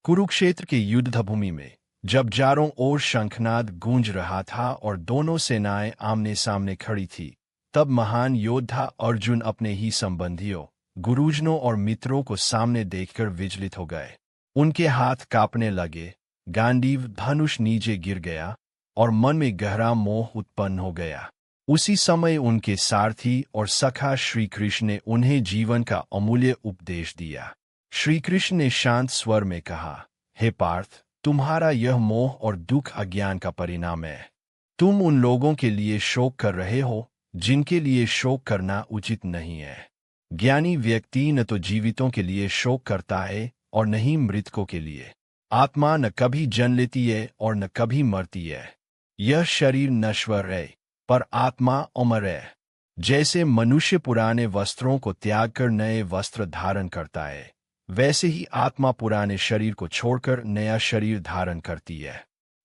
कुरुक्षेत्र के युद्ध भूमि में जब चारों ओर शंखनाद गूंज रहा था और दोनों सेनाएं आमने सामने खड़ी थी, तब महान योद्धा अर्जुन अपने ही संबंधियों, गुरुजनों और मित्रों को सामने देखकर विचलित हो गए। उनके हाथ कांपने लगे, गांडीव धनुष नीचे गिर गया और मन में गहरा मोह उत्पन्न हो गया। उसी समय उनके सारथी और सखा श्री कृष्ण ने उन्हें जीवन का अमूल्य उपदेश दिया। श्री कृष्ण ने शांत स्वर में कहा, हे पार्थ, तुम्हारा यह मोह और दुख अज्ञान का परिणाम है। तुम उन लोगों के लिए शोक कर रहे हो जिनके लिए शोक करना उचित नहीं है। ज्ञानी व्यक्ति न तो जीवितों के लिए शोक करता है और न ही मृतकों के लिए। आत्मा न कभी जन्म लेती है और न कभी मरती है। यह शरीर नश्वर है, पर आत्मा अमर है। जैसे मनुष्य पुराने वस्त्रों को त्याग कर नए वस्त्र धारण करता है, वैसे ही आत्मा पुराने शरीर को छोड़कर नया शरीर धारण करती है।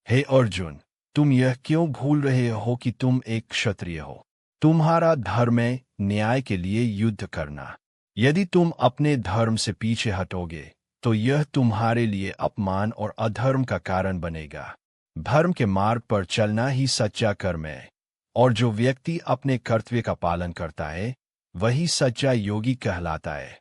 हे अर्जुन, तुम यह क्यों भूल रहे हो कि तुम एक क्षत्रिय हो? तुम्हारा धर्म है न्याय के लिए युद्ध करना। यदि तुम अपने धर्म से पीछे हटोगे तो यह तुम्हारे लिए अपमान और अधर्म का कारण बनेगा। धर्म के मार्ग पर चलना ही सच्चा कर्म है, और जो व्यक्ति अपने कर्तव्य का पालन करता है वही सच्चा योगी कहलाता है।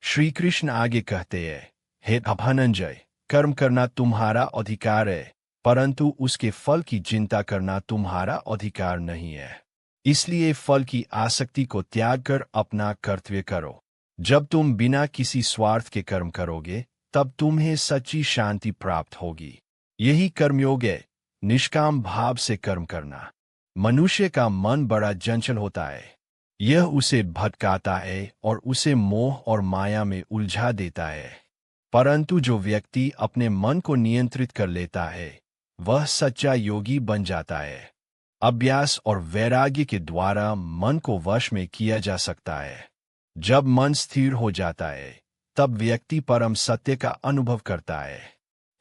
श्री कृष्ण आगे कहते हैं, हे धनंजय, कर्म करना तुम्हारा अधिकार है, परंतु उसके फल की चिंता करना तुम्हारा अधिकार नहीं है। इसलिए फल की आसक्ति को त्याग कर अपना कर्तव्य करो। जब तुम बिना किसी स्वार्थ के कर्म करोगे तब तुम्हें सच्ची शांति प्राप्त होगी। यही कर्मयोग है, निष्काम भाव से कर्म करना। मनुष्य का मन बड़ा चंचल होता है। यह उसे भटकाता है और उसे मोह और माया में उलझा देता है। परंतु जो व्यक्ति अपने मन को नियंत्रित कर लेता है वह सच्चा योगी बन जाता है। अभ्यास और वैराग्य के द्वारा मन को वश में किया जा सकता है। जब मन स्थिर हो जाता है तब व्यक्ति परम सत्य का अनुभव करता है।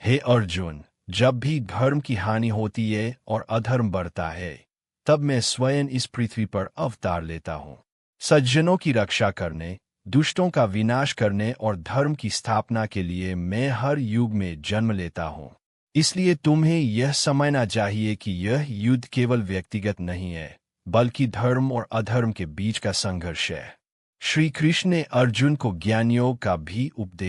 हे अर्जुन, जब भी धर्म की हानि होती है और अधर्म बढ़ता है तब मैं स्वयं इस पृथ्वी पर अवतार लेता हूँ। सज्जनों की रक्षा करने, दुष्टों का विनाश करने और धर्म की स्थापना के लिए मैं हर युग में जन्म लेता हूँ। इसलिए तुम्हें यह समझना चाहिए कि यह युद्ध केवल व्यक्तिगत नहीं है, बल्कि धर्म और अधर्म के बीच का संघर्ष है। श्री कृष्ण ने अर्जुन को ज्ञान योग का भी उपदेश